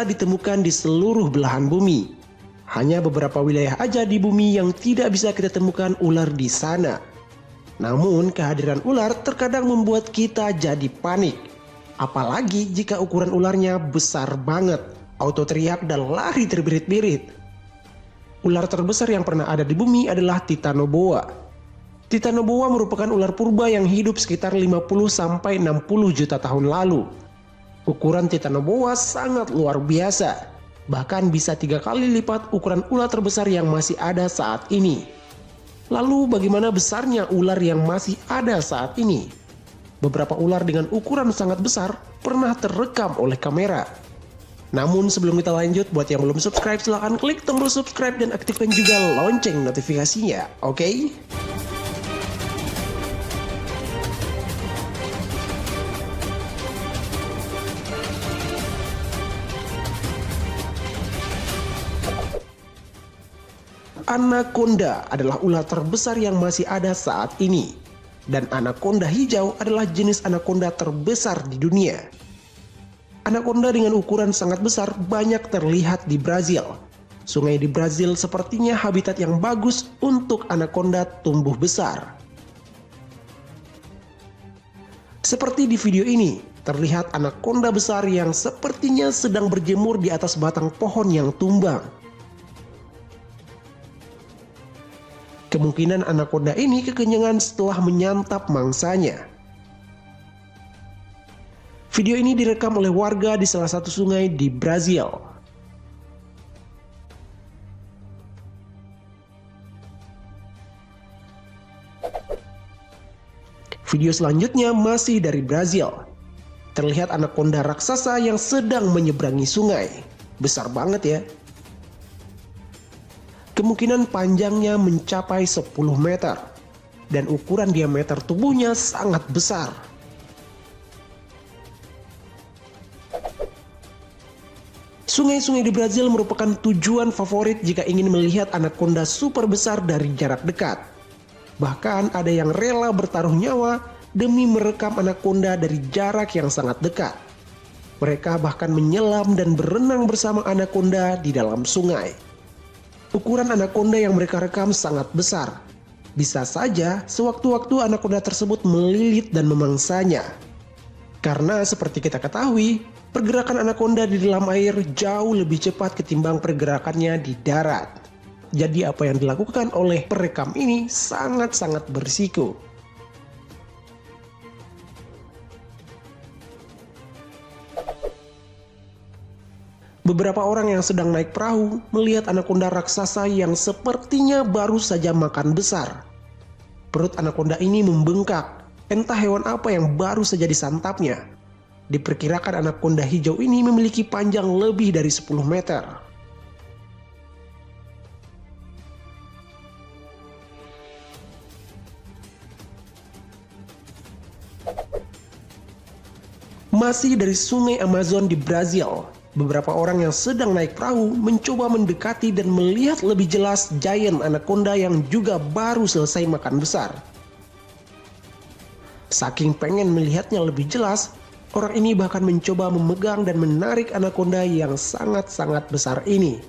ditemukan di seluruh belahan bumi. Hanya beberapa wilayah aja di bumi yang tidak bisa kita temukan ular di sana. Namun kehadiran ular terkadang membuat kita jadi panik. Apalagi jika ukuran ularnya besar banget, auto teriak dan lari terbirit-birit. Ular terbesar yang pernah ada di bumi adalah Titanoboa. Titanoboa merupakan ular purba yang hidup sekitar 50-60 juta tahun lalu. Ukuran Titanoboa sangat luar biasa. Bahkan bisa 3 kali lipat ukuran ular terbesar yang masih ada saat ini. Lalu bagaimana besarnya ular yang masih ada saat ini? Beberapa ular dengan ukuran sangat besar pernah terekam oleh kamera. Namun sebelum kita lanjut, buat yang belum subscribe silahkan klik tombol subscribe dan aktifkan juga lonceng notifikasinya, oke? Anaconda adalah ular terbesar yang masih ada saat ini. Dan anaconda hijau adalah jenis anaconda terbesar di dunia. Anaconda dengan ukuran sangat besar banyak terlihat di Brazil. Sungai di Brazil sepertinya habitat yang bagus untuk anaconda tumbuh besar. Seperti di video ini, terlihat anaconda besar yang sepertinya sedang berjemur di atas batang pohon yang tumbang. Kemungkinan anaconda ini kekenyangan setelah menyantap mangsanya. Video ini direkam oleh warga di salah satu sungai di Brazil. Video selanjutnya masih dari Brazil. Terlihat anaconda raksasa yang sedang menyeberangi sungai. Besar banget ya. Kemungkinan panjangnya mencapai 10 meter dan ukuran diameter tubuhnya sangat besar. Sungai-sungai di Brazil merupakan tujuan favorit jika ingin melihat anaconda super besar dari jarak dekat. Bahkan ada yang rela bertaruh nyawa demi merekam anaconda dari jarak yang sangat dekat. Mereka bahkan menyelam dan berenang bersama anaconda di dalam sungai. Ukuran anaconda yang mereka rekam sangat besar. Bisa saja sewaktu-waktu anaconda tersebut melilit dan memangsanya. Karena seperti kita ketahui, pergerakan anaconda di dalam air jauh lebih cepat ketimbang pergerakannya di darat. Jadi apa yang dilakukan oleh perekam ini sangat-sangat berisiko. Beberapa orang yang sedang naik perahu melihat anaconda raksasa yang sepertinya baru saja makan besar. Perut anaconda ini membengkak, entah hewan apa yang baru saja disantapnya. Diperkirakan anaconda hijau ini memiliki panjang lebih dari 10 meter. Masih dari sungai Amazon di Brazil. Beberapa orang yang sedang naik perahu mencoba mendekati dan melihat lebih jelas giant anaconda yang juga baru selesai makan besar. Saking pengen melihatnya lebih jelas, orang ini bahkan mencoba memegang dan menarik anaconda yang sangat-sangat besar ini.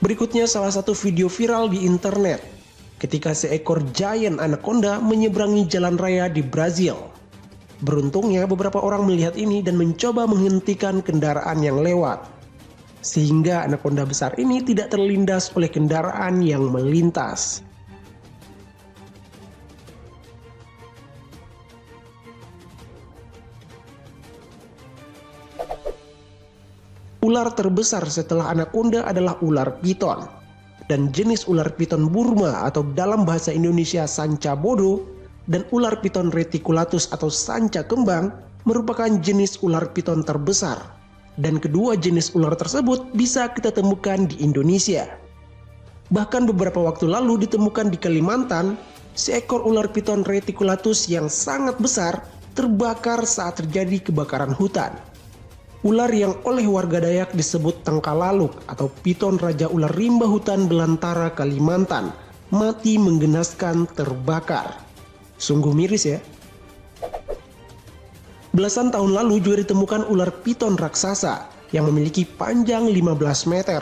Berikutnya salah satu video viral di internet. Ketika seekor giant anaconda menyeberangi jalan raya di Brazil. Beruntungnya beberapa orang melihat ini dan mencoba menghentikan kendaraan yang lewat. Sehingga anaconda besar ini tidak terlindas oleh kendaraan yang melintas. Ular terbesar setelah anaconda adalah ular piton. Dan jenis ular piton Burma atau dalam bahasa Indonesia sanca bodo dan ular piton reticulatus atau sanca kembang merupakan jenis ular piton terbesar. Dan kedua jenis ular tersebut bisa kita temukan di Indonesia. Bahkan beberapa waktu lalu ditemukan di Kalimantan, seekor ular piton reticulatus yang sangat besar terbakar saat terjadi kebakaran hutan. Ular yang oleh warga Dayak disebut tengkalaluk atau piton raja ular rimba hutan belantara Kalimantan mati menggenaskan terbakar. Sungguh miris ya. Belasan tahun lalu juga ditemukan ular piton raksasa yang memiliki panjang 15 meter.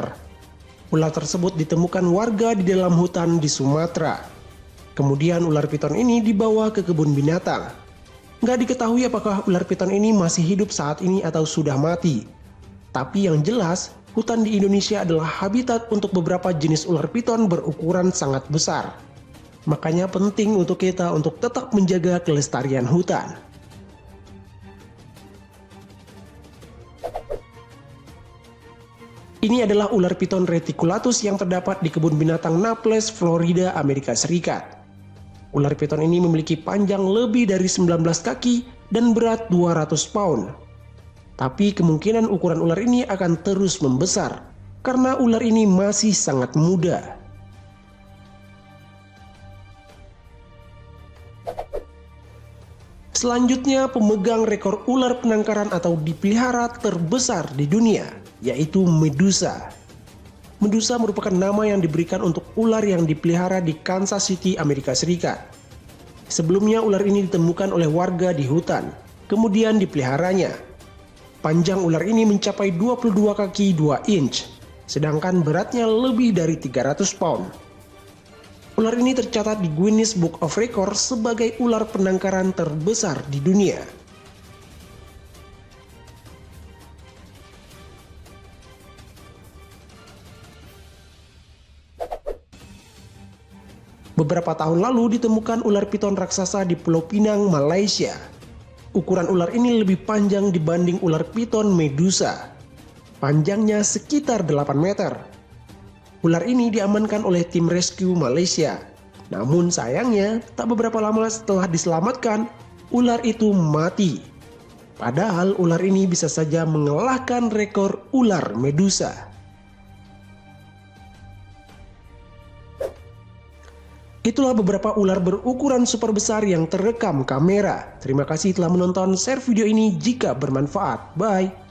Ular tersebut ditemukan warga di dalam hutan di Sumatera. Kemudian ular piton ini dibawa ke kebun binatang. Nggak diketahui apakah ular piton ini masih hidup saat ini atau sudah mati. Tapi yang jelas, hutan di Indonesia adalah habitat untuk beberapa jenis ular piton berukuran sangat besar. Makanya penting untuk kita untuk tetap menjaga kelestarian hutan. Ini adalah ular piton reticulatus yang terdapat di kebun binatang Naples, Florida, Amerika Serikat. Ular piton ini memiliki panjang lebih dari 19 kaki dan berat 200 pound. Tapi kemungkinan ukuran ular ini akan terus membesar karena ular ini masih sangat muda. Selanjutnya, pemegang rekor ular penangkaran atau dipelihara terbesar di dunia, yaitu Medusa. Medusa merupakan nama yang diberikan untuk ular yang dipelihara di Kansas City, Amerika Serikat. Sebelumnya ular ini ditemukan oleh warga di hutan, kemudian dipeliharanya. Panjang ular ini mencapai 22 kaki 2 inch, sedangkan beratnya lebih dari 300 pound. Ular ini tercatat di Guinness Book of Records sebagai ular penangkaran terbesar di dunia. Beberapa tahun lalu ditemukan ular piton raksasa di Pulau Pinang, Malaysia. Ukuran ular ini lebih panjang dibanding ular piton Medusa. Panjangnya sekitar 8 meter. Ular ini diamankan oleh tim rescue Malaysia. Namun sayangnya, tak beberapa lama setelah diselamatkan, ular itu mati. Padahal ular ini bisa saja mengalahkan rekor ular Medusa. Itulah beberapa ular berukuran super besar yang terekam kamera. Terima kasih telah menonton, share video ini jika bermanfaat. Bye.